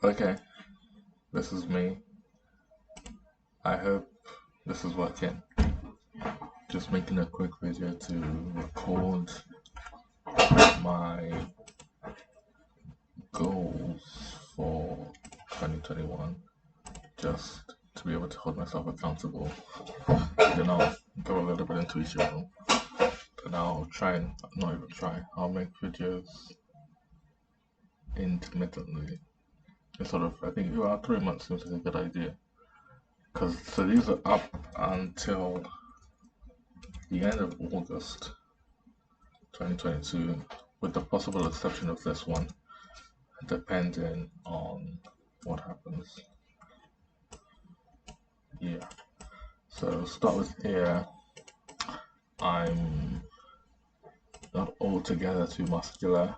Okay, this is me. I hope this is working. Just making a quick video to record my goals for 2021, just to be able to hold myself accountable. Then I'll go a little bit into each of them. And I'll try and not even try. I'll make videos intermittently. It's sort of, I think about 3 months seems like a good idea. Because so these are up until the end of August 2022, with the possible exception of this one, depending on what happens. Yeah. So start with here. I'm not altogether too muscular.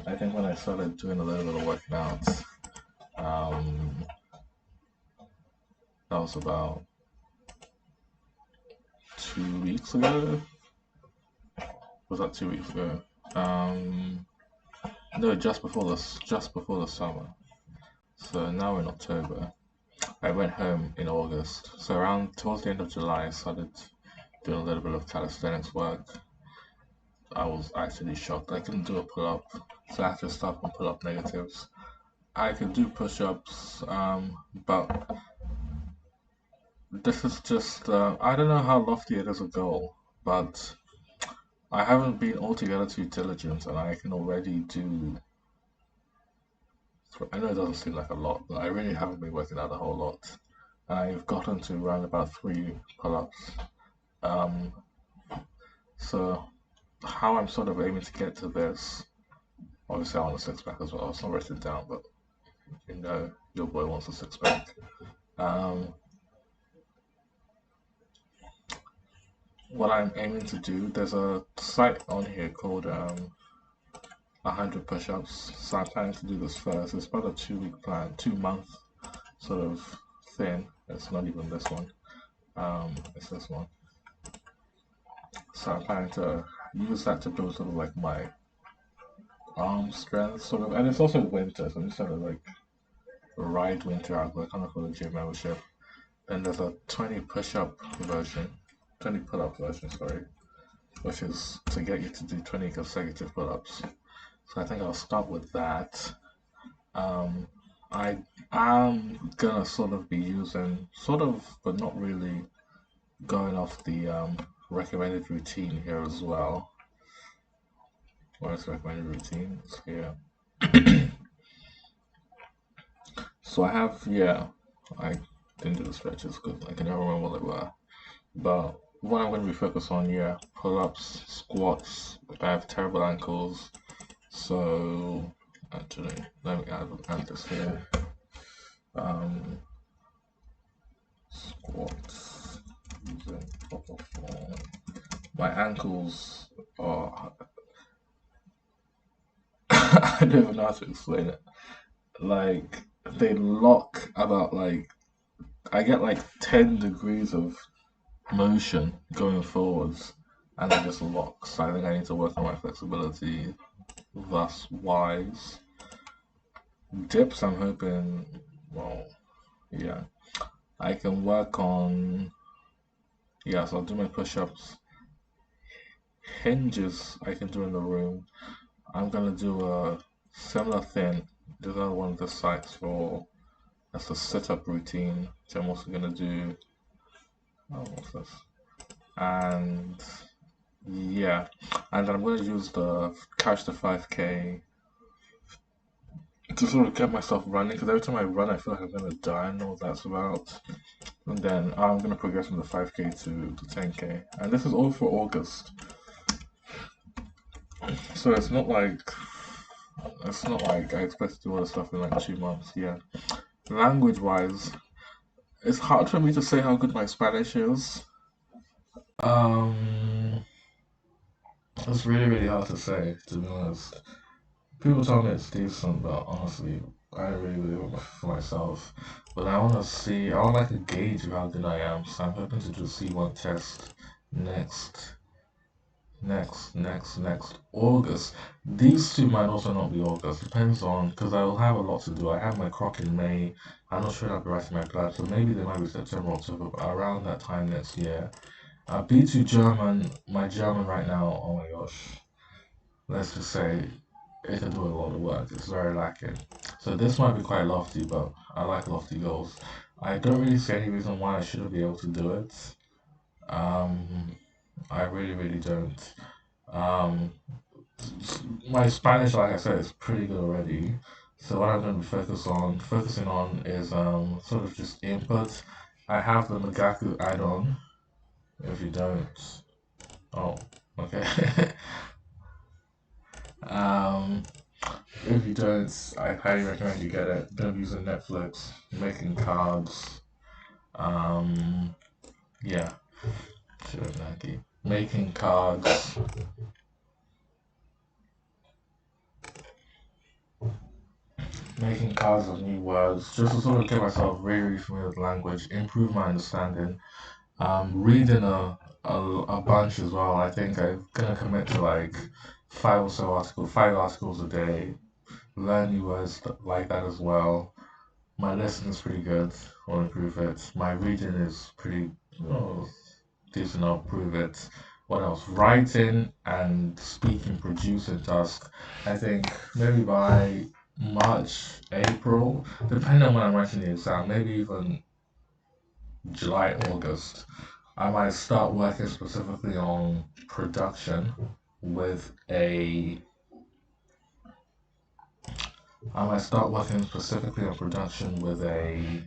I think when I started doing a little bit of working out, um, that was about 2 weeks ago. Was that 2 weeks ago? Um, no, just before the summer. So now in October. I went home in August. So around towards the end of July, I started doing a little bit of calisthenics work. I was actually shocked. I couldn't do a pull up, so I had to stop and pull up negatives. I can do push ups, but this is just, I don't know how lofty it is a goal, but I haven't been altogether too diligent and I can already do. I know it doesn't seem like a lot, but I really haven't been working out a whole lot. I've gotten to around about 3 pull-ups. Um, so how I'm sort of aiming to get to this, obviously I want a six pack as well. It's not written down, but your boy wants a six pack. Um, what I'm aiming to do, there's a site on here called 100 push-ups. So I'm planning to do this first. It's about a 2 week plan, 2 month sort of thing. It's not even this one. It's this one. So I'm planning to use that to build sort of like my arm strength, sort of. And it's also winter, so I'm just trying to like ride winter out. I can't afford a gym membership. Then there's a 20 push-up version, 20 pull-up version, sorry, which is to get you to do 20 consecutive pull-ups. So I think I'll start with that. Um, I am gonna sort of be using, sort of, but not really, going off the recommended routine here as well. Where's recommended routine? It's here. So I have, yeah, I didn't do the stretches because I can never remember what they were. But what I'm going to be focused on, yeah, pull-ups, squats. I have terrible ankles, so actually, let me add this here. Um, Squats using proper form. My ankles are, I don't even know how to explain it. Like, they lock about like, I get like 10 degrees of motion going forwards and it just locks. So I think I need to work on my flexibility thus wise. Dips, I'm hoping, well, yeah, I can work on, yeah, so I'll do my push ups. Hinges, I can do in the room. I'm gonna do a similar thing. There's another one of the sites for, that's a sit up routine, which I'm also gonna do. Oh, what's this? And yeah, and then I'm gonna use the Catch the 5K to sort of get myself running because every time I run, I feel like I'm gonna die. I know what that's about. And then I'm gonna progress from the 5K to 10K, and this is all for August. So it's not like I expect to do all the stuff in like 2 months. Yeah. Language wise, it's hard for me to say how good my Spanish is. Um, it's really hard to say, to be honest. People tell me it's decent, but honestly, I don't really believe it for myself. But I want like a gauge of how good I am, so I'm hoping to do C1 test next next August. These two might also not be August. Depends on because I will have a lot to do. I have my croc in May. I'm not sure I'll be writing my plan, so maybe they might be September, October, but around that time next year. B2 German, my German right now, oh my gosh, let's just say it can do a lot of work. It's very lacking. So this might be quite lofty, but I like lofty goals. I don't really see any reason why I shouldn't be able to do it. Um, I really don't. Um, my Spanish, like I said, is pretty good already. So what I'm going to be focusing on is sort of just input. I have the Magaku add-on. If you don't, oh, okay. um, if you don't, I highly recommend you get it. Gonna be using Netflix, making cards. Um, yeah, sure, Nike. Making cards, making cards of new words, just to sort of get myself really familiar with language, improve my understanding. Reading a bunch as well. I think I'm gonna commit to like five articles a day. Learn new words like that as well. My listening is pretty good. I'll improve it. My reading is pretty oh, decent. I'll improve it. What else? Writing and speaking, producing task. I think maybe by March, April, depending on when I'm writing the exam, maybe even July, August. I might start working specifically on production with a. I might start working specifically on production with a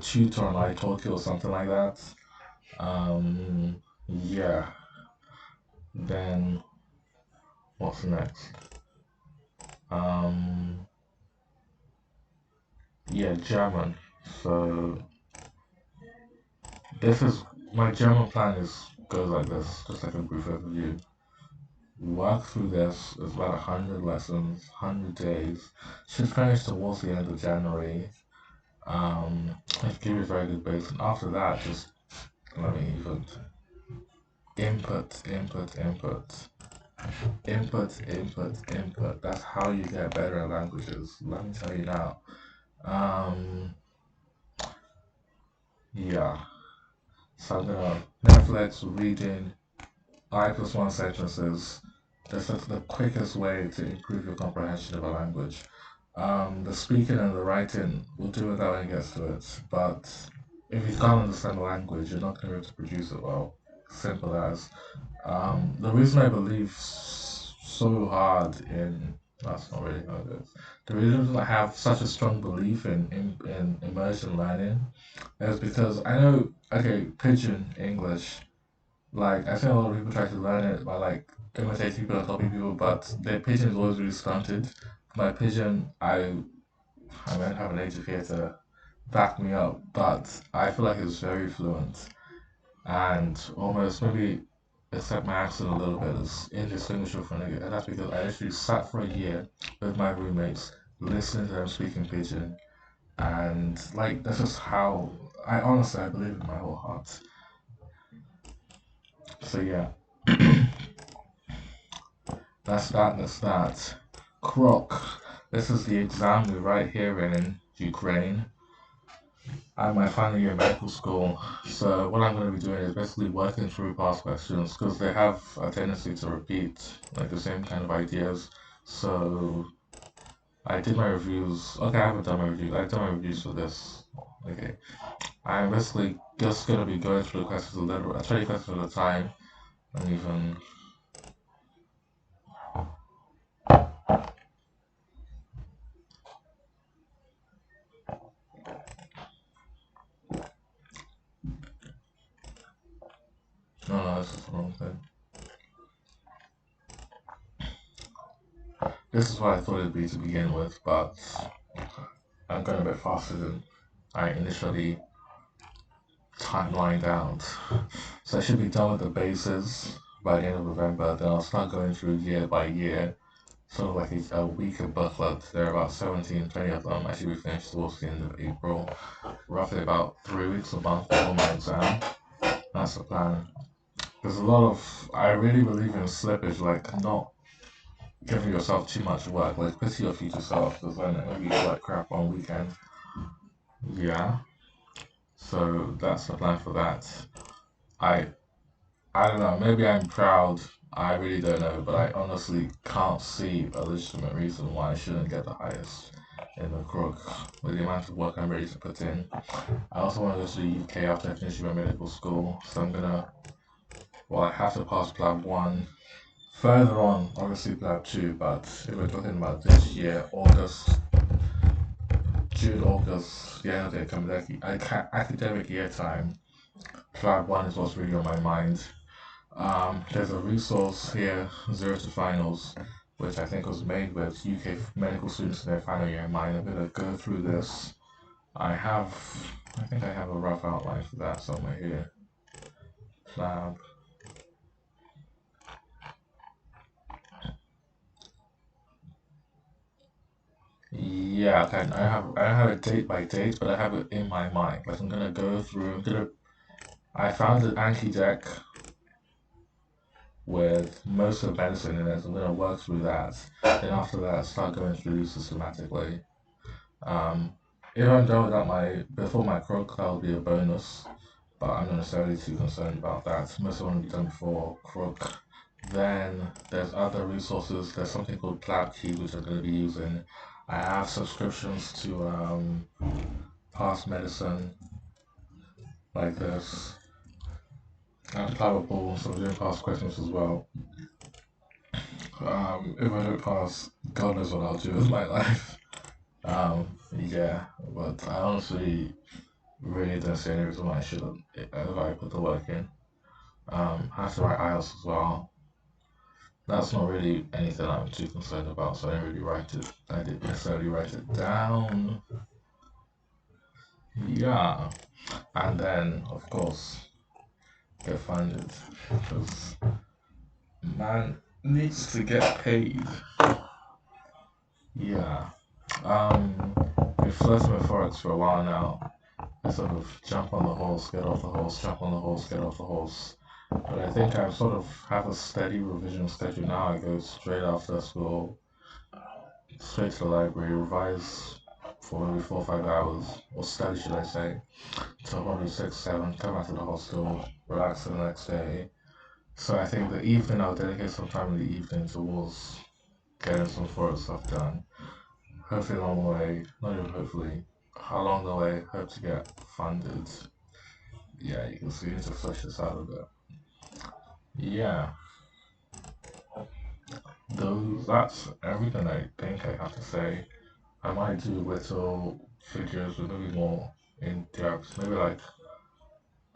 tutor on italki or something like that. Yeah. Then what's next? Um, yeah, German. So this is my German plan is goes like this, just like a brief overview. Work through this. It's about 100 lessons, 100 days. Should finish towards the end of January. It give you a very good base, and after that, just let me even input. That's how you get better at languages. Let me tell you now. Um, yeah. So I'm gonna Netflix reading I+1 sentences. That's the quickest way to improve your comprehension of a language. The speaking and the writing, we'll do it that when it gets to it. But if you can't understand the language, you're not going to be able to produce it well. Simple as. The reason I believe so hard in that's not really how it is. The reason I have such a strong belief in immersion learning is because I know, okay, pidgin English, like I think a lot of people try to learn it by like imitating people and copying people, but their pidgin is always really stunted. My pidgin, I might have an native here to back me up, but I feel like it's very fluent and almost maybe except my accent a little bit is indistinguishable from nigga. And that's because I actually sat for a year with my roommates, listening to them speaking pidgin, and like that's just how I honestly I believe in my whole heart. So yeah, that's that. That's that. Croc. This is the exam we write here in Ukraine. I'm my final year of medical school, so what I'm going to be doing is basically working through past questions because they have a tendency to repeat like the same kind of ideas. So I did my reviews. Okay, I haven't done my reviews. I've done my reviews for this. Okay, I'm basically just going to be going through the questions a little. I try to questions at a time, and even no, this is the wrong thing. This is what I thought it'd be to begin with, but I'm going a bit faster than I initially timelined out. So I should be done with the bases by the end of November. Then I'll start going through year by year, sort of like a week of booklet. There are about 17, 20 of them. I should be finished towards the end of April. Roughly about 3 weeks a month before my exam. That's the plan. There's a lot of, I really believe in slippage, like not giving yourself too much work, like pity your future self, because then maybe you feel like crap on weekend. Yeah, so that's the plan for that. I I don't know, maybe I'm proud, I really don't know, but I honestly can't see a legitimate reason why I shouldn't get the highest in the crook with the amount of work I'm ready to put in. I also want to go to the UK after I finish my medical school, so I'm gonna, well, I have to pass Plan 1. Further on, obviously Plan 2, but if we're talking about this year, June, August, the end of the academic year time, Plan 1 is what's really on my mind. There's a resource here, Zero to Finals, which I think was made with UK medical students in their final year in mind. I'm going to go through this. I have, I think I have a rough outline for that somewhere here. Lab. Yeah, okay. I don't have it date by date, but I have it in my mind. Like I'm gonna go through. I found an Anki deck with most of the medicine in it. So I'm gonna work through that. Then after that, start going through these systematically. Um, if I'm done with that, before my croak, that will be a bonus. But I'm not necessarily too concerned about that. Most of it will be done before croak. Then there's other resources. There's something called Cloud Key, which I'm going to be using. I have subscriptions to Past Medicine, like this, and Cloudable, so I'm doing past questions as well. If I don't pass, God knows what I'll do with my life. Yeah, but I honestly really don't see any reason why I shouldn't if I put the work in. I have to write IELTS as well. That's not really anything I'm too concerned about, so I didn't really write it. I didn't necessarily write it down. Yeah, and then of course get funded because man needs to get paid. Yeah. Been flirting with forex for a while now. I sort of jump on the horse, get off the horse, jump on the horse, get off the horse. But I think I sort of have a steady revision schedule now. I go straight after school, straight to the library, revise for maybe 4 or 5 hours, or study, should I say, till probably 6, 7, come back to the hostel, relax the next day. So I think the evening I'll dedicate some time in the evening towards getting some photo stuff done. Hopefully along the way, not even hopefully, along the way, hope to get funded. Yeah, you can see, we need to flesh this out a bit. Yeah, that's everything I think I have to say. I might do little videos with maybe more in depth, maybe like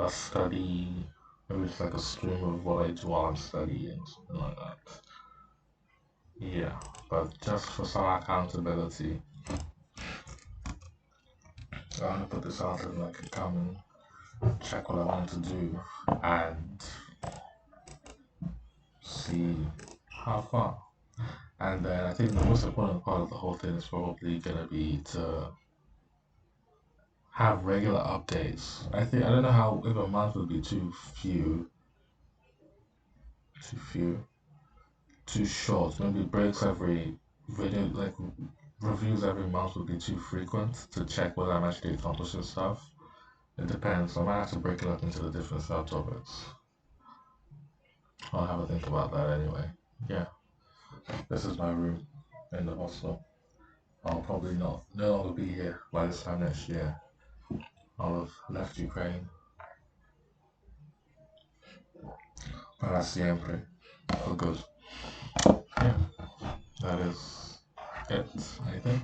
a study, maybe it's like a stream of what I do while I'm studying, something like that. Yeah, but just for some accountability, I want to put this out and like come and check what I want to do and see how far. And then I think the most important part of the whole thing is probably gonna be to have regular updates. I don't know how if a month would be too few, too short. Maybe breaks every video, like reviews every month would be too frequent to check whether I'm actually accomplishing stuff. It depends. I might have to break it up into the different subtopics. I'll have a think about that anyway. Yeah, this is my room in the hostel. I'll probably not no longer be here by this time next year. I'll have left Ukraine para siempre for good. Yeah, that is it, I think.